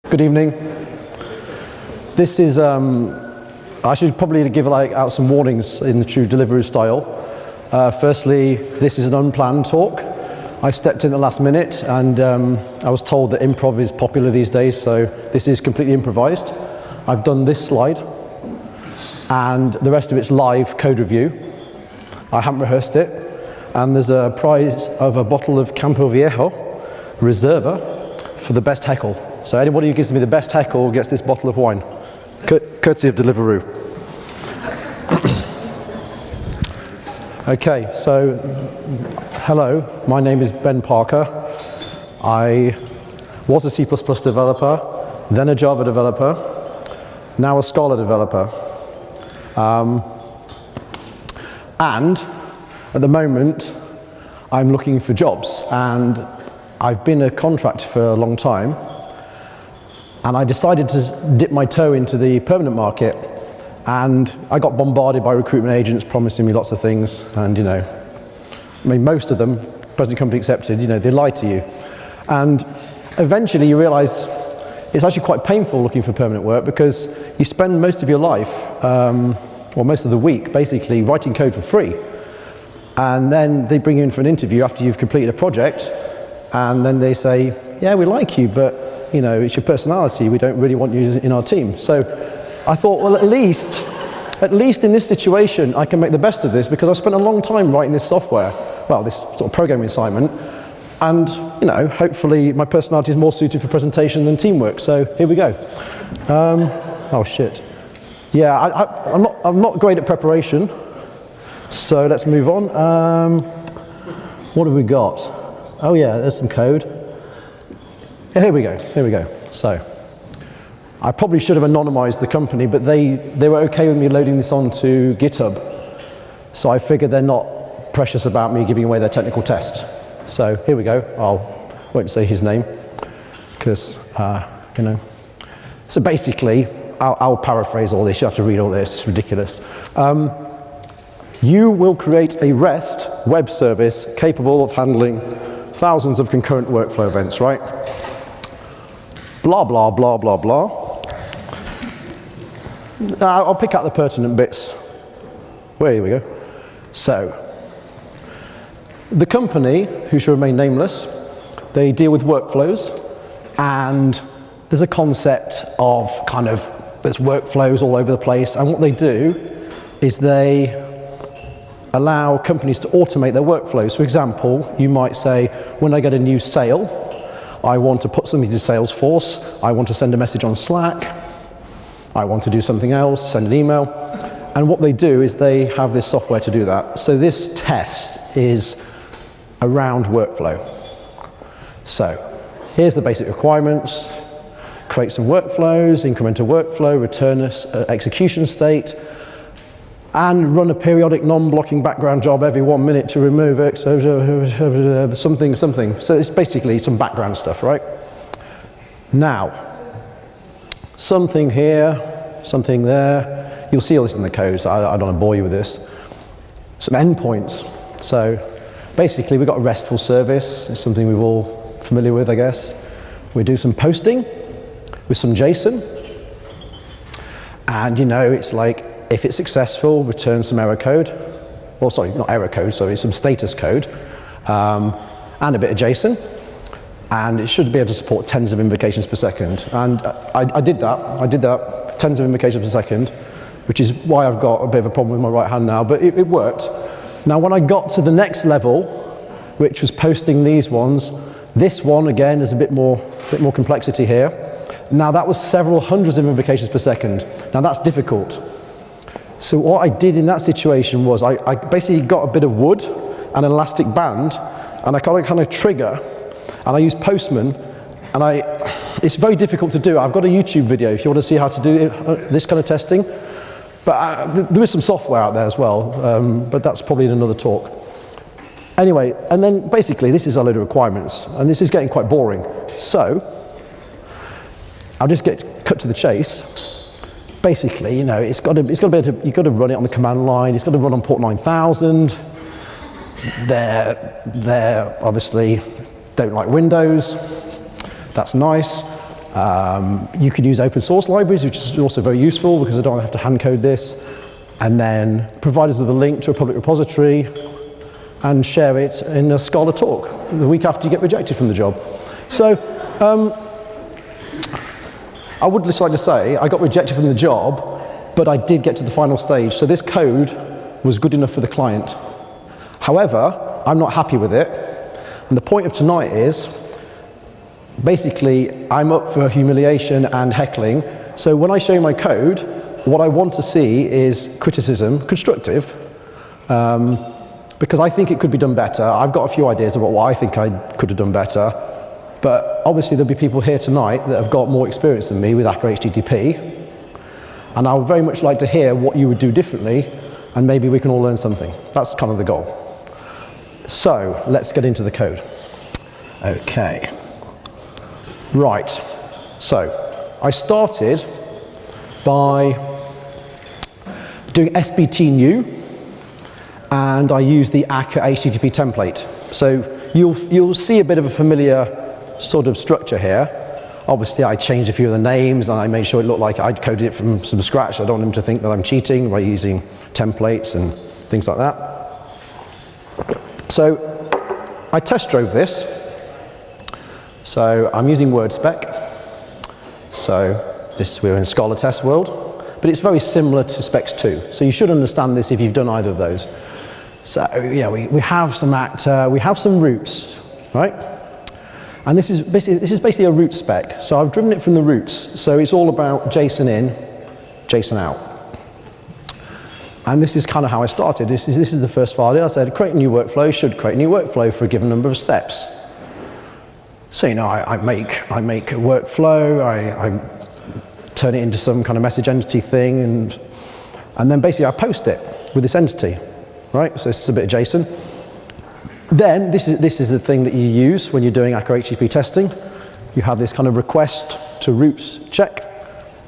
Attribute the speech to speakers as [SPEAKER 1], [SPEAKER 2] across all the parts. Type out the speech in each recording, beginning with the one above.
[SPEAKER 1] Good evening. This is, I should probably give out some warnings in the true Deliveroo style. Firstly, this is an unplanned talk. I stepped in at the last minute and I was told that improv is popular these days, so this is completely improvised. I've done this slide and the rest of it's live code review. I haven't rehearsed it, and there's a prize of a bottle of Campo Viejo Reserva for the best heckle. So anybody who gives me the best heckle gets this bottle of wine, courtesy of Deliveroo. Okay, so hello, my name is Ben Parker. I was a C++ developer, then a Java developer, now a Scala developer. And at the moment, I'm looking for jobs, and I've been a contractor for a long time. And I decided to dip my toe into the permanent market, and I got bombarded by recruitment agents promising me lots of things, and I mean, most of them, present company accepted, they lie to you. And eventually you realize it's actually quite painful looking for permanent work, because you spend most of your life, or most of the week, basically writing code for free. And then they bring you in for an interview after you've completed a project, and then they say, yeah, we like you, but it's your personality, we don't really want you in our team. So I thought, well, at least in this situation, I can make the best of this, because I've spent a long time writing this software, well, this sort of programming assignment, and hopefully my personality is more suited for presentation than teamwork. So here we go. Oh shit. Yeah, I'm not great at preparation, so let's move on. What have we got? Oh yeah, there's some code. Yeah, here we go. So, I probably should have anonymized the company, but they were okay with me loading this onto GitHub. So I figured they're not precious about me giving away their technical test. So here we go. I won't say his name, because, So basically, I'll paraphrase all this. You have to read all this. It's ridiculous. You will create a REST web service capable of handling thousands of concurrent workflow events, right? Blah, blah, blah, blah, blah. I'll pick out the pertinent bits. Here we go. So, the company, who shall remain nameless, they deal with workflows, and there's a concept of there's workflows all over the place, and what they do is they allow companies to automate their workflows. For example, you might say, when I get a new sale, I want to put something to Salesforce, I want to send a message on Slack, I want to do something else, send an email. And what they do is they have this software to do that. So this test is around workflow. So here's the basic requirements. Create some workflows, increment a workflow, return an execution state, and run a periodic non-blocking background job every 1 minute to remove something. So it's basically some background stuff, right? Now, something here, something there. You'll see all this in the code, so I don't want to bore you with this. Some endpoints. So basically, we've got a RESTful service. It's something we're all familiar with, I guess. We do some posting with some JSON. And it's like, if it's successful, return some error code. Well, sorry, not error code, sorry, some status code. And a bit of JSON. And it should be able to support tens of invocations per second. And I did that, tens of invocations per second, which is why I've got a bit of a problem with my right hand now, but it worked. Now, when I got to the next level, which was posting these ones, this one, again, there's a bit more complexity here. Now, that was several hundreds of invocations per second. Now, that's difficult. So what I did in that situation was I basically got a bit of wood and an elastic band, and I kind of trigger, and I used Postman, and it's very difficult to do. I've got a YouTube video if you want to see how to do this kind of testing, but there is some software out there as well, but that's probably in another talk. Anyway, and then basically this is a load of requirements, and this is getting quite boring. So I'll just get cut to the chase. Basically, it's got to be able to, you've got to run it on the command line. It's got to run on port 9000. They're obviously don't like Windows. That's nice. You can use open source libraries, which is also very useful because I don't have to hand code this. And then provide us with a link to a public repository and share it in a Scala talk the week after you get rejected from the job. So I would just like to say I got rejected from the job, but I did get to the final stage. So this code was good enough for the client. However, I'm not happy with it. And the point of tonight is, basically, I'm up for humiliation and heckling. So when I show you my code, what I want to see is criticism, constructive, because I think it could be done better. I've got a few ideas about what I think I could have done better, but obviously there'll be people here tonight that have got more experience than me with akka-http, and I would very much like to hear what you would do differently, and maybe we can all learn something. That's kind of the goal. So let's get into the code. Okay. Right. So I started by doing SBT new, and I use the akka-http template. So you'll see a bit of a familiar sort of structure here. Obviously, I changed a few of the names, and I made sure it looked like I'd coded it from scratch. I don't want them to think that I'm cheating by using templates and things like that. So I test drove this. So I'm using Spec. So we're in ScalaTest world. But it's very similar to Specs 2. So you should understand this if you've done either of those. So yeah, we have some actor, we have some roots, right? And this is basically a root spec. So I've driven it from the roots. So it's all about JSON in, JSON out. And this is kind of how I started. This is the first file. I said create a new workflow, should create a new workflow for a given number of steps. So you know, I make a workflow, I turn it into some kind of message entity thing, and then basically I post it with this entity, right? So this is a bit of JSON. Then this is the thing that you use when you're doing akka-http testing. You have this kind of request to roots check,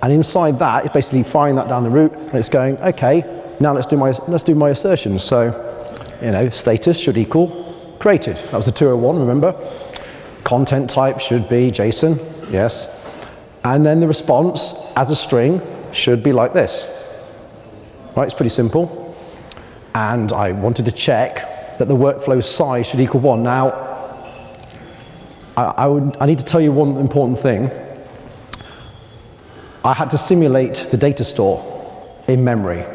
[SPEAKER 1] and inside that it's basically firing that down the root, and it's going, okay, now let's do my assertions. So you know, status should equal created. That was the 201, remember? Content type should be JSON, yes. And then the response as a string should be like this. Right, it's pretty simple. And I wanted to check that the workflow size should equal 1. Now, I need to tell you one important thing. I had to simulate the data store in memory.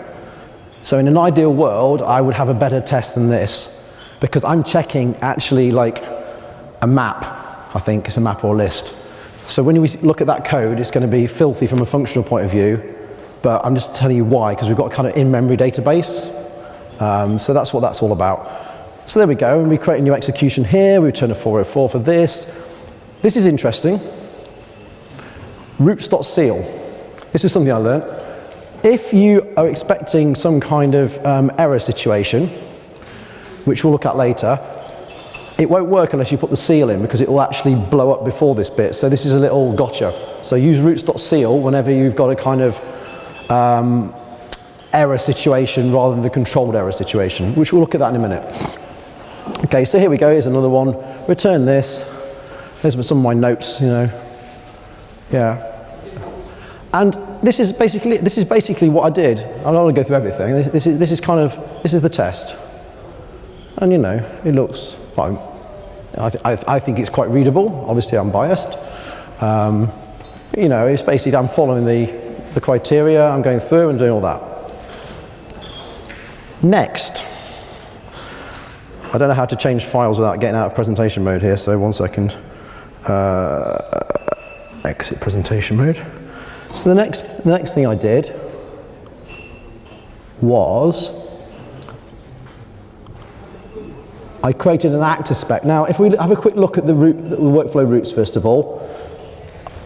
[SPEAKER 1] So in an ideal world, I would have a better test than this, because I'm checking actually like a map. I think it's a map or a list. So when we look at that code, it's going to be filthy from a functional point of view, but I'm just telling you why, because we've got a kind of in-memory database. So that's what that's all about. So there we go, and we create a new execution here, we return a 404 for this. This is interesting. Roots.seal. This is something I learned. If you are expecting some kind of error situation, which we'll look at later, it won't work unless you put the seal in, because it will actually blow up before this bit. So this is a little gotcha. So use roots.seal whenever you've got a kind of error situation rather than the controlled error situation, which we'll look at that in a minute. Okay, so here we go, here's another one. Return this. There's some of my notes, you know. Yeah. And this is basically what I did. I'm not going to go through everything. This is the test. And you know, it looks, well, I think it's quite readable. Obviously, I'm biased. You know, it's basically I'm following the criteria. I'm going through and doing all that. Next, I don't know how to change files without getting out of presentation mode here. So 1 second. Exit presentation mode. So the next thing I did was I created an actor spec. Now, if we have a quick look at the workflow roots first of all,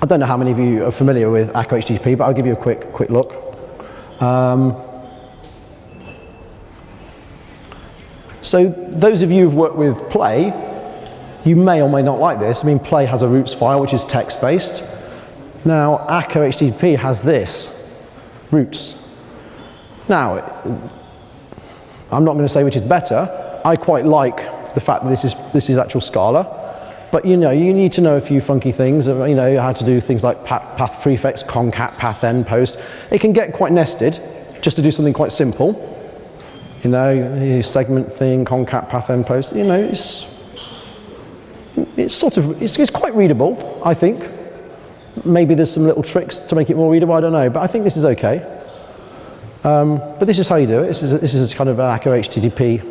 [SPEAKER 1] I don't know how many of you are familiar with akka-http, but I'll give you a quick look. So those of you who've worked with Play, you may or may not like this. I mean, Play has a roots file which is text-based. Now, akka-http has this, roots. Now, I'm not going to say which is better. I quite like the fact that this is actual Scala. But you know, you need to know a few funky things, you know, how to do things like path prefix, concat, path end, post. It can get quite nested, just to do something quite simple. You know, segment thing, concat, path end, post, you know, it's quite readable, I think. Maybe there's some little tricks to make it more readable, I don't know, but I think this is okay. But this is how you do it. This is kind of an akka-http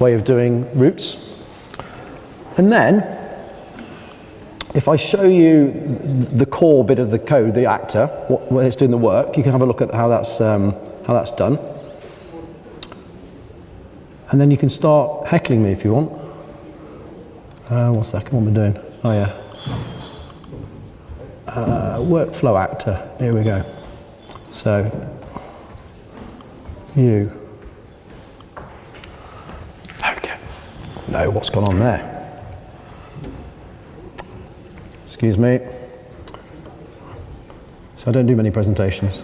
[SPEAKER 1] way of doing routes. And then, if I show you the core bit of the code, the actor, where it's doing the work, you can have a look at how that's done. And then you can start heckling me if you want. One second, what am I doing? Oh yeah. Workflow actor, here we go. So, you. Okay. No, what's gone on there? Excuse me. So I don't do many presentations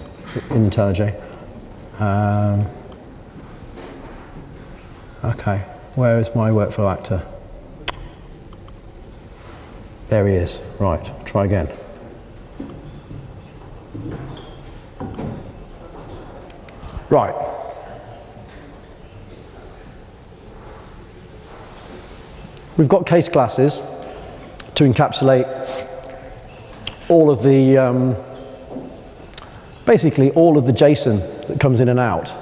[SPEAKER 1] in IntelliJ. Okay, where is my workflow actor? There he is. Right, try again. Right. We've got case classes to encapsulate all of the, basically all of the JSON that comes in and out.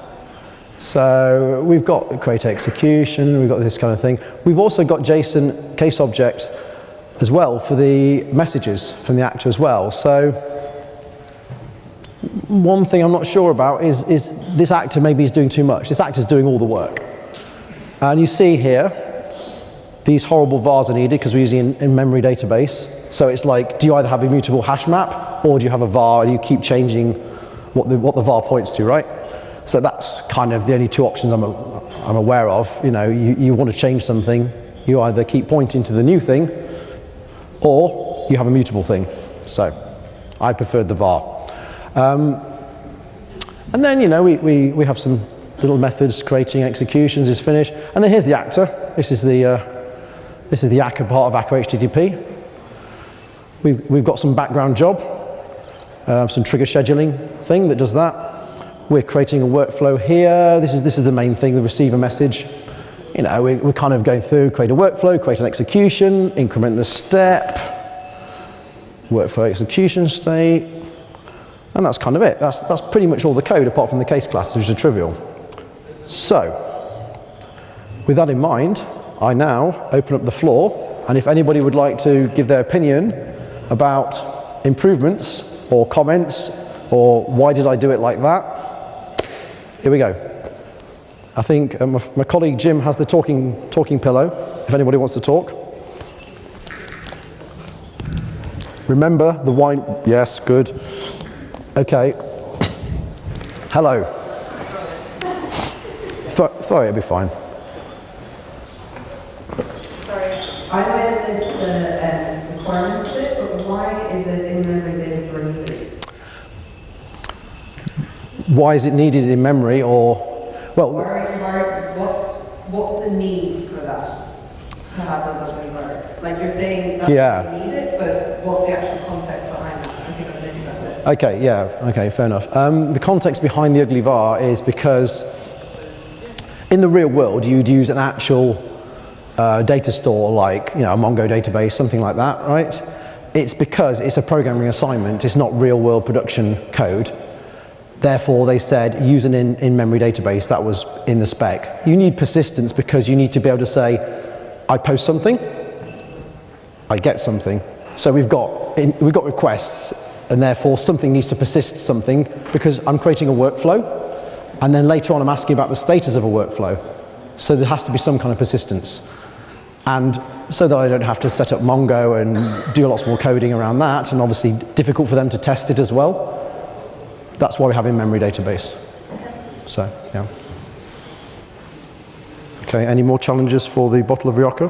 [SPEAKER 1] So we've got create execution, we've got this kind of thing. We've also got JSON case objects as well for the messages from the actor as well. So one thing I'm not sure about is this actor maybe is doing too much. This actor is doing all the work. And you see here, these horrible vars are needed because we're using in-memory database. So it's like, do you either have a immutable hash map or do you have a var and you keep changing what the var points to, right? So that's kind of the only two options I'm aware of. You know, you want to change something, you either keep pointing to the new thing or you have a mutable thing. So I preferred the var. And then, you know, we have some little methods, creating executions is finished. And then here's the actor. This is the akka part of akka-http. We've got some background job, some trigger scheduling thing that does that. We're creating a workflow here. This is the main thing, the receiver message. You know, we're kind of going through, create a workflow, create an execution, increment the step, workflow execution state, and that's kind of it. That's pretty much all the code apart from the case classes, which are trivial. So, with that in mind, I now open up the floor, and if anybody would like to give their opinion about improvements or comments or why did I do it like that, here we go. I think my colleague Jim has the talking pillow, if anybody wants to talk. Remember the wine, yes, good. Okay. Hello. Sorry, it'll be fine.
[SPEAKER 2] Sorry, I read this requirements bit, but why is it in-memory data store needed?
[SPEAKER 1] Why is it needed in memory, or, well...
[SPEAKER 2] What's the need for that, to have those ugly words? Like you're saying that's
[SPEAKER 1] yeah.
[SPEAKER 2] why you need it, but what's the actual context behind that? I think I've missed that bit.
[SPEAKER 1] Okay, yeah, okay, fair enough. The context behind the ugly var is because in the real world you'd use an actual data store like, you know, a Mongo database, something like that, right? It's because it's a programming assignment, it's not real world production code. Therefore, they said use an in-memory database. That was in the spec. You need persistence because you need to be able to say, I post something, I get something. So we've got requests, and therefore something needs to persist something because I'm creating a workflow, and then later on I'm asking about the status of a workflow. So there has to be some kind of persistence. And so that I don't have to set up Mongo and do lots more coding around that, and obviously difficult for them to test it as well. That's why we have in-memory database. So, yeah. Okay, any more challenges for the bottle of Rioja?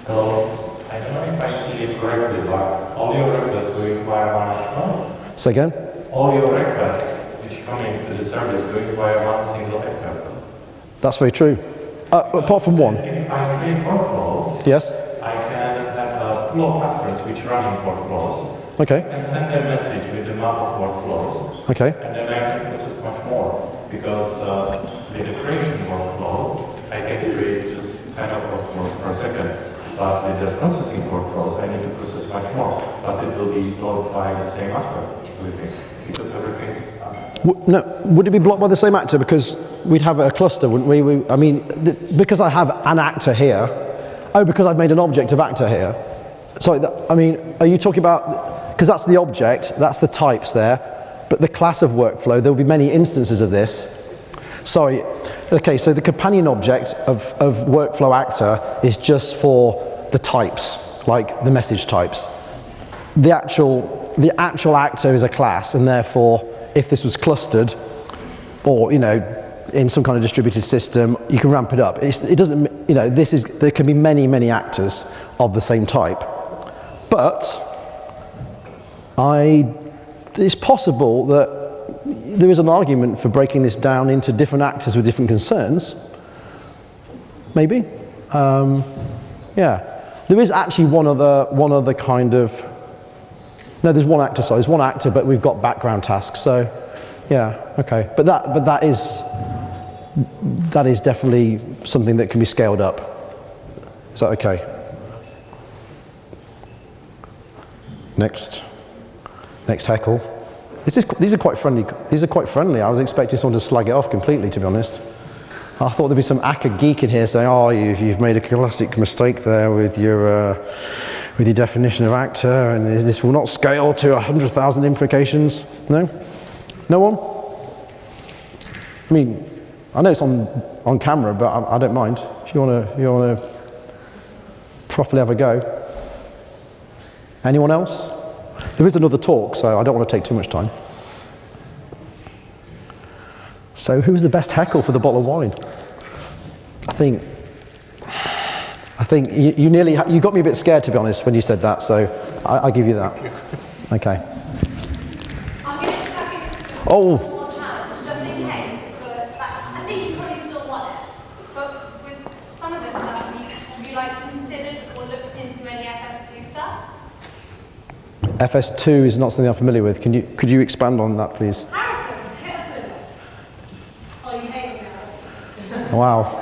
[SPEAKER 3] So, I don't know if I see it correctly, but all your requests going via one echo?
[SPEAKER 1] Say again?
[SPEAKER 3] All your requests which come into the service going via one single echo.
[SPEAKER 1] That's very true. Apart from one.
[SPEAKER 3] If I create workflow,
[SPEAKER 1] yes?
[SPEAKER 3] I can flow of actors which run in workflows.
[SPEAKER 1] Okay.
[SPEAKER 3] And send a message with the map of workflows.
[SPEAKER 1] Okay.
[SPEAKER 3] And then I can process much more because with the creation workflow, I can create just 10 of workflows per second. But with the processing workflows, I need to process much more. But it will be blocked by the same actor, because everything.
[SPEAKER 1] No, would it be blocked by the same actor? Because we'd have a cluster, wouldn't we? I mean, because I have an actor here. Oh, because I've made an object of actor here. Sorry, I mean, are you talking about, because that's the object, that's the types there, but the class of workflow, there will be many instances of this. Sorry, okay, so the companion object of workflow actor is just for the types, like the message types. The actual actor is a class, and therefore, if this was clustered, or, you know, in some kind of distributed system, you can ramp it up. It doesn't, you know, there can be many, many actors of the same type. But it's possible that there is an argument for breaking this down into different actors with different concerns. Maybe. Yeah. There is actually one other kind of, no, there's one actor, sorry, there's one actor, but we've got background tasks, so yeah, okay. But that is definitely something that can be scaled up. Is that okay? Next heckle. These are quite friendly. These are quite friendly. I was expecting someone to slag it off completely, to be honest. I thought there'd be some akka geek in here saying, "Oh, you've made a classic mistake there with your definition of actor, and this will not scale to 100,000 implications." No, no one. I mean, I know it's on camera, but I don't mind if you wanna properly have a go. Anyone else? There is another talk, so I don't want to take too much time. So who's the best heckle for the bottle of wine? I think you got me a bit scared, to be honest, when you said that, so I give you that. Okay.
[SPEAKER 4] I'm going to chuck it
[SPEAKER 1] Oh.
[SPEAKER 4] one more challenge, just in case it's got a, I think you probably still want it, but with some of this stuff, have you like considered or looked into any FS2 stuff?
[SPEAKER 1] FS2 is not something I'm familiar with. Could you expand on that, please?
[SPEAKER 4] Harrison, hit us with it. Oh, you hate me now.
[SPEAKER 1] Wow.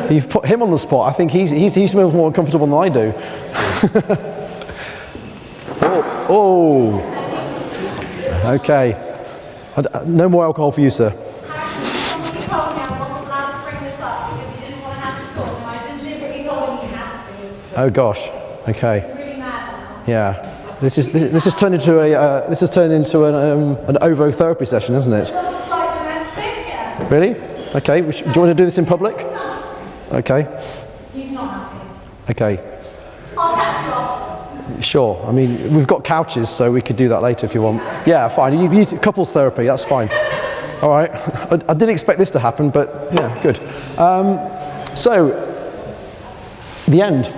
[SPEAKER 1] You've put him on the spot. I think he feels more comfortable than I do. oh. Okay. No more alcohol for you, sir.
[SPEAKER 4] Harrison, you told me I wasn't allowed to bring this up because you didn't want to have to talk, and I deliberately told you you had to.
[SPEAKER 1] Oh gosh. Okay.
[SPEAKER 4] It's really mad now.
[SPEAKER 1] Yeah. This has turned into an ovo-therapy session, hasn't it?
[SPEAKER 4] It's like domestic, yeah.
[SPEAKER 1] Really? Okay. Do you want to do this in public? Okay.
[SPEAKER 4] He's not happy.
[SPEAKER 1] Okay.
[SPEAKER 4] I'll catch you off.
[SPEAKER 1] Sure. I mean, we've got couches, so we could do that later if you want. Yeah, fine. You've used couples therapy. That's fine. All right. I didn't expect this to happen, but yeah, good. So, the end.